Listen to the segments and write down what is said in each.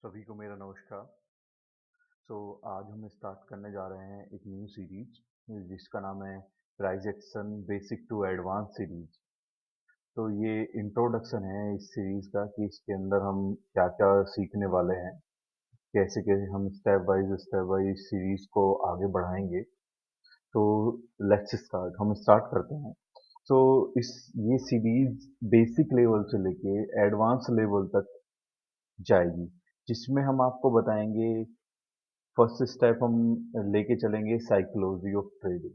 सभी को मेरा नमस्कार। आज हम स्टार्ट करने जा रहे हैं एक न्यू सीरीज जिसका नाम है price action basic to advance series. तो ये इंट्रोडक्शन है इस सीरीज का कि इसके अंदर हम क्या क्या सीखने वाले हैं, कैसे कैसे हम स्टेप बाय सीरीज को आगे बढ़ाएंगे। तो लेट्स स्टार्ट, हम स्टार्ट करते हैं। सो इस ये सीरीज बेसिक लेवल से लेके एडवांस लेवल तक जाएगी, जिसमें हम आपको बताएंगे। फर्स्ट स्टेप हम लेके चलेंगे psychology of trading,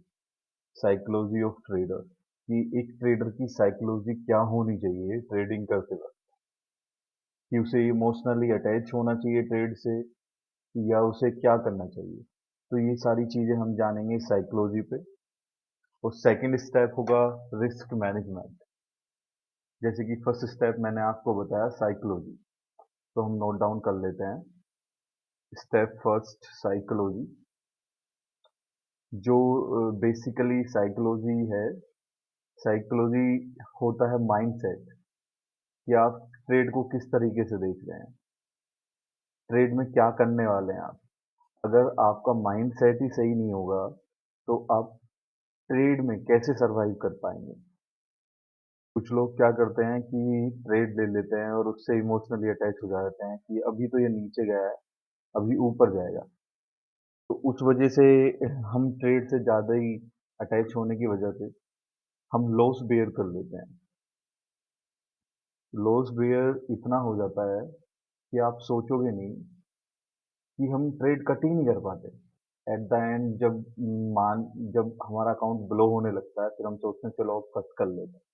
psychology of trader, कि एक ट्रेडर की साइकोलॉजी क्या होनी चाहिए ट्रेडिंग करते वक्त, कि उसे इमोशनली अटैच होना चाहिए ट्रेड से या उसे क्या करना चाहिए। तो ये सारी चीजें हम जानेंगे साइकोलॉजी पे। और सेकंड स्टेप होगा रिस्क मैनेजमेंट। जैसे कि फर्स्ट स्टेप मैंने आपको बताया साइकोलॉजी, तो हम नोट डाउन कर लेते हैं। Step first psychology. जो बेसिकली साइकोलॉजी है, साइकोलॉजी होता है माइंडसेट, कि आप ट्रेड को किस तरीके से देख रहे हैं, ट्रेड में क्या करने वाले हैं आप। अगर आपका माइंडसेट ही सही नहीं होगा तो आप ट्रेड में कैसे सरवाइव कर पाएंगे। कुछ लोग क्या करते हैं कि ट्रेड ले लेते हैं और उससे इमोशनली अटैच हो जाते हैं कि अभी तो ये नीचे गया है, अभी ऊपर जाएगा। तो उस वजह से हम ट्रेड से ज़्यादा ही अटैच होने की वजह से हम लॉस बेयर कर लेते हैं। लॉस बेयर इतना हो जाता है कि आप सोचोगे नहीं, कि हम ट्रेड कट ही नहीं कर पाते। एट द एंड मान जब हमारा अकाउंट ब्लो होने लगता है, फिर हम सोचते हैं चलो अब कट कर लेते हैं।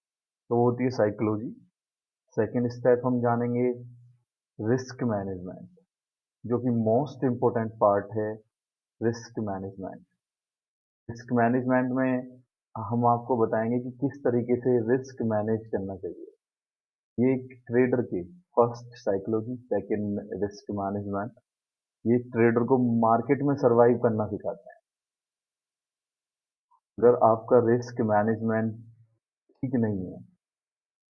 तो वो होती है साइकोलॉजी। सेकेंड स्टेप हम जानेंगे रिस्क मैनेजमेंट, जो कि मोस्ट इम्पोर्टेंट पार्ट है। रिस्क मैनेजमेंट, रिस्क मैनेजमेंट में हम आपको बताएंगे कि किस तरीके से रिस्क मैनेज करना चाहिए। ये एक ट्रेडर की first psychology, second risk management, ये ट्रेडर को मार्केट में सरवाइव करना सिखाता है। अगर आपका रिस्क मैनेजमेंट ठीक नहीं है,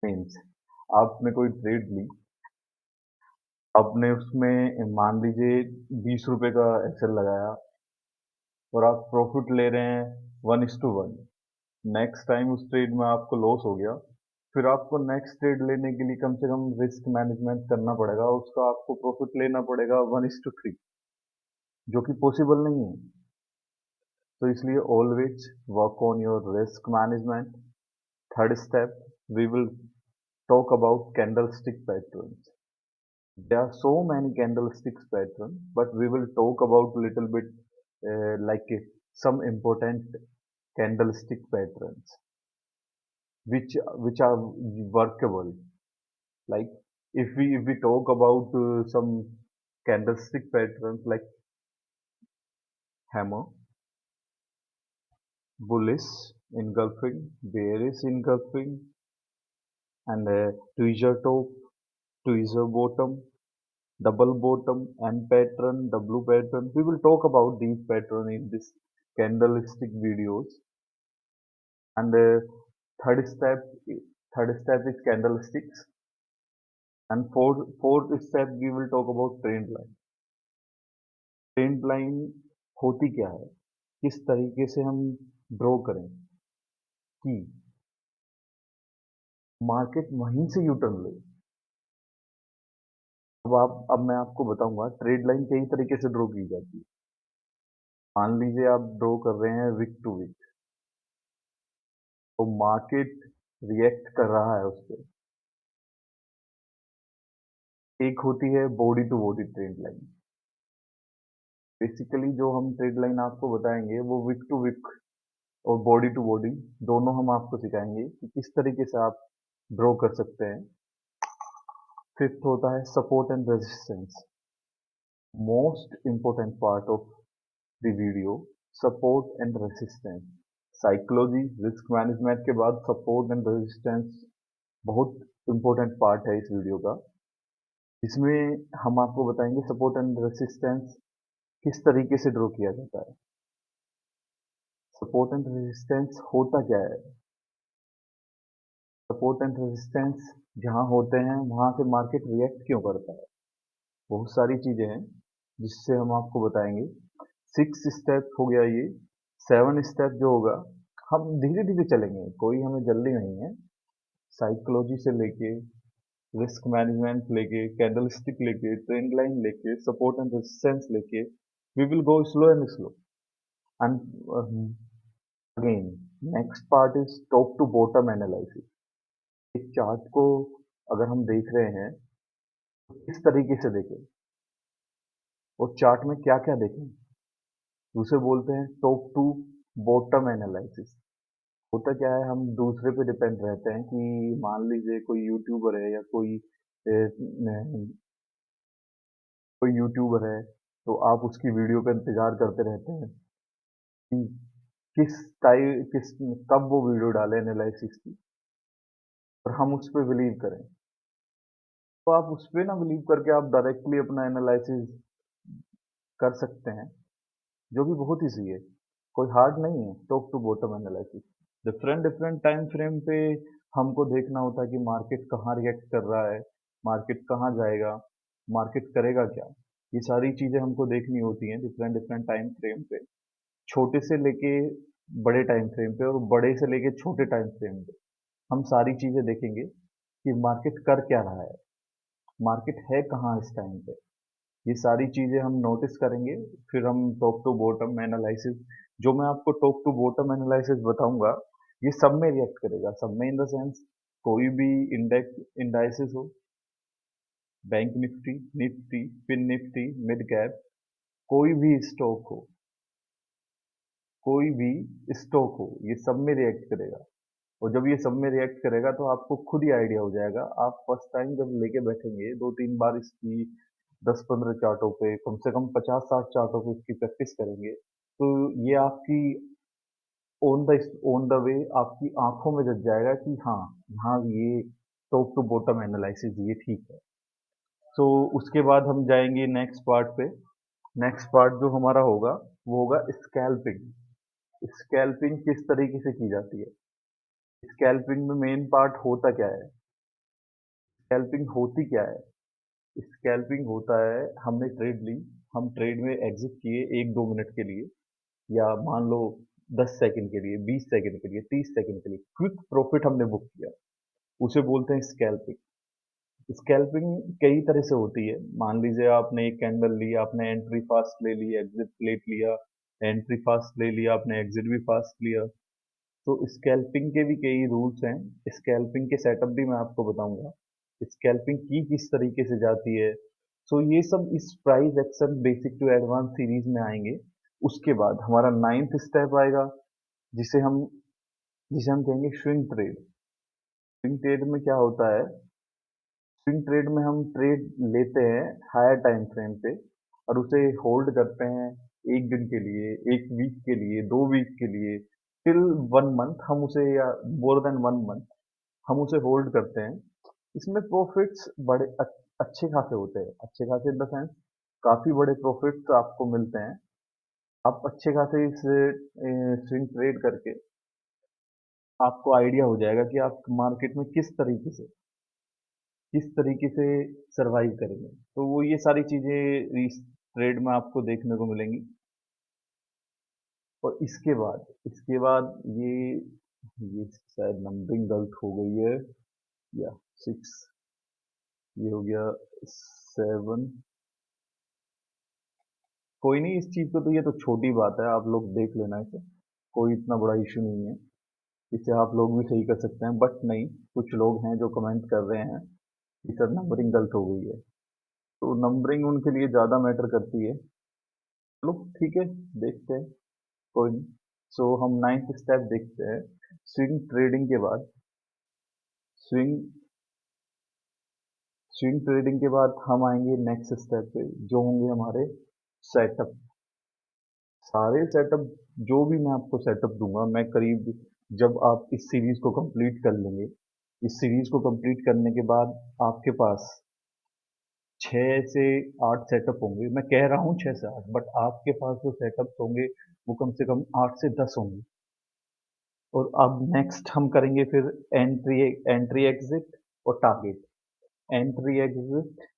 मीन्स आपने कोई ट्रेड ली, आपने उसमें मान लीजिए 20 रुपए का एक्सेल लगाया और आप प्रॉफिट ले रहे हैं 1:1। नेक्स्ट टाइम उस ट्रेड में आपको लॉस हो गया, फिर आपको नेक्स्ट ट्रेड लेने के लिए कम से कम रिस्क मैनेजमेंट करना पड़ेगा, उसका आपको प्रॉफिट लेना पड़ेगा 1:3, जो कि पॉसिबल नहीं है। तो इसलिए always work on your risk management. Third step, we will talk about candlestick patterns. There are so many candlesticks pattern, but we will talk about little bit some important candlestick patterns which are workable. Like if we talk about some candlestick patterns like hammer, bullish engulfing, bearish engulfing, and tweezer top, tweezer bottom, double bottom, N pattern, W pattern. We will talk about these pattern in this candlestick videos. And third step, third step is candlesticks. And fourth step we will talk about trend line. Trend line होती क्या है, किस तरीके से हम draw करें कि market वहीं से यू टर्न ले। अब मैं आपको बताऊंगा ट्रेड लाइन कई तरीके से ड्रॉ की जाती है। मान लीजिए आप ड्रॉ कर रहे हैं वीक टू वीक, तो मार्केट रिएक्ट कर रहा है उस पर। एक होती है body to body trend line. Basically जो हम ट्रेड लाइन आपको बताएंगे वो वीक टू वीक और बॉडी टू बॉडी दोनों हम आपको सिखाएंगे कि किस तरीके से आप ड्रॉ कर सकते हैं। फिफ्थ होता है support and resistance, most important part of the video, support and resistance. Psychology risk management के बाद सपोर्ट एंड रेजिस्टेंस बहुत इंपॉर्टेंट पार्ट है इस वीडियो का। इसमें हम आपको बताएंगे सपोर्ट एंड रेजिस्टेंस किस तरीके से ड्रॉ किया जाता है। सपोर्ट एंड रेजिस्टेंस होता क्या है, सपोर्ट एंड रेजिस्टेंस जहां होते हैं वहां से मार्केट रिएक्ट क्यों करता है। बहुत सारी चीज़ें हैं जिससे हम आपको बताएंगे। 6 स्टेप हो गया ये। 7 स्टेप जो होगा, हम धीरे धीरे चलेंगे, कोई हमें जल्दी नहीं है। साइकोलॉजी से लेके, रिस्क मैनेजमेंट लेके, कैंडलस्टिक लेके, ट्रेंड लाइन लेके, सपोर्ट एंड रेजिस्टेंस लेके, we will go slow and slow. And again, next part is top to bottom analysis. एक चार्ट को अगर हम देख रहे हैं तो किस तरीके से देखें, और चार्ट में क्या क्या देखें, उसे बोलते हैं टॉप टू बॉटम एनालिसिस। होता क्या है, हम दूसरे पे डिपेंड रहते हैं कि मान लीजिए कोई यूट्यूबर है या कोई यूट्यूबर है, तो आप उसकी वीडियो का इंतजार करते रहते हैं कि किस कब वो वीडियो डाले एनालिसिस की, और हम उस पे बिलीव करें। तो आप उस पे ना बिलीव करके आप डायरेक्टली अपना एनालिसिस कर सकते हैं, जो कि बहुत ईजी है, कोई हार्ड नहीं है। Top to bottom analysis different different time frame पे हमको देखना होता है कि मार्केट कहाँ रिएक्ट कर रहा है, मार्केट कहाँ जाएगा, मार्केट करेगा क्या। ये सारी चीज़ें हमको देखनी होती हैं डिफरेंट डिफरेंट टाइम फ्रेम पे, छोटे से लेके बड़े टाइम फ्रेम पे और बड़े से लेके छोटे टाइम फ्रेम पे। हम सारी चीज़ें देखेंगे कि मार्केट कर क्या रहा है, मार्केट है कहाँ इस टाइम पे। ये सारी चीज़ें हम नोटिस करेंगे। फिर हम टॉप टू बॉटम एनालिसिस, जो मैं आपको टॉप टू बॉटम एनालिसिस बताऊंगा, ये सब में रिएक्ट करेगा। सब में इन द सेंस, कोई भी इंडेक्स इंडाइसिस हो, Bank Nifty, Nifty, Fin Nifty, mid cap, कोई भी स्टॉक हो, कोई भी स्टॉक हो, ये सब में रिएक्ट करेगा। और जब ये सब में रिएक्ट करेगा तो आपको खुद ही आइडिया हो जाएगा। आप फर्स्ट टाइम जब लेके बैठेंगे, 2-3 बार इसकी 10-15 चार्टों पे, कम से कम 50-60 चार्टों पे इसकी प्रैक्टिस करेंगे, तो ये आपकी ऑन द वे आपकी आंखों में जग जाएगा कि हाँ, हाँ ये टॉप टू बॉटम एनालिसिस ये ठीक है। तो उसके बाद हम जाएंगे नेक्स्ट पार्ट पे। नेक्स्ट पार्ट जो हमारा होगा, वो होगा स्कैल्पिंग। स्कैल्पिंग किस तरीके से की जाती है, स्कैल्पिंग में मेन पार्ट होता क्या है, स्कैल्पिंग होती क्या है। स्कैल्पिंग होता है, हमने ट्रेड ली, हम ट्रेड में एग्जिट किए 1-2 मिनट के लिए, या मान लो 10 सेकंड के लिए, 20 सेकंड के लिए, 30 सेकंड के लिए क्विक प्रॉफिट हमने बुक किया, उसे बोलते हैं स्कैल्पिंग। स्कैल्पिंग कई तरह से होती है। मान लीजिए आपने एक कैंडल ली, आपने एंट्री फास्ट ले ली, एग्जिट लेट लिया, एंट्री फास्ट ले लिया, आपने एग्जिट भी फास्ट लिया। तो स्कैल्पिंग के भी कई रूल्स हैं, स्कैल्पिंग के सेटअप भी मैं आपको बताऊंगा, स्कैल्पिंग की किस तरीके से जाती है। सो ये सब इस price action basic to advance series में आएंगे। उसके बाद हमारा 9th स्टेप आएगा, जिसे हम जिसे हम कहेंगे स्विंग ट्रेड। स्विंग ट्रेड में क्या होता है, स्विंग ट्रेड में हम ट्रेड लेते हैं हायर टाइम फ्रेम पे, और उसे होल्ड करते हैं 1 दिन के लिए, 1 वीक के लिए, 2 वीक के लिए, टिल 1 मंथ हम उसे, या मोर देन 1 मंथ हम उसे होल्ड करते हैं। इसमें प्रॉफिट्स बड़े अच्छे खासे होते हैं, अच्छे खासे इन द सेंस काफ़ी बड़े प्रॉफिट्स आपको मिलते हैं। आप अच्छे खासे इस स्विंग ट्रेड करके आपको आइडिया हो जाएगा कि आप मार्केट में किस तरीके से सरवाइव करेंगे। तो वो ये सारी चीज़ें इस ट्रेड में आपको देखने को मिलेंगी। और इसके बाद ये शायद नंबरिंग गलत हो गई है, या 6, ये हो गया 7। कोई नहीं, इस चीज़ को तो, ये तो छोटी बात है, आप लोग देख लेना इसे, कोई इतना बड़ा इशू नहीं है। इसे आप लोग भी सही कर सकते हैं, बट नहीं, कुछ लोग हैं जो कमेंट कर रहे हैं कि सर नंबरिंग गलत हो गई है। तो नंबरिंग उनके लिए ज़्यादा मैटर करती है। चलो ठीक है, देखते हैं, कोई नहीं। सो हम 9th स्टेप देखते हैं। स्विंग ट्रेडिंग के बाद, स्विंग स्विंग ट्रेडिंग के बाद हम आएंगे नेक्स्ट स्टेप पे, जो होंगे हमारे सेटअप। सारे सेटअप, जो भी मैं आपको सेटअप दूंगा, मैं करीब, जब आप इस सीरीज को कंप्लीट कर लेंगे, इस सीरीज को कंप्लीट करने के बाद आपके पास 6 से 8 सेटअप होंगे। मैं कह रहा हूँ 6 से 8, बट आपके पास जो सेटअप होंगे वो कम से कम 8 से 10 होंगे। और अब नेक्स्ट हम करेंगे फिर एंट्री एंट्री एग्जिट और टारगेट। Entry exit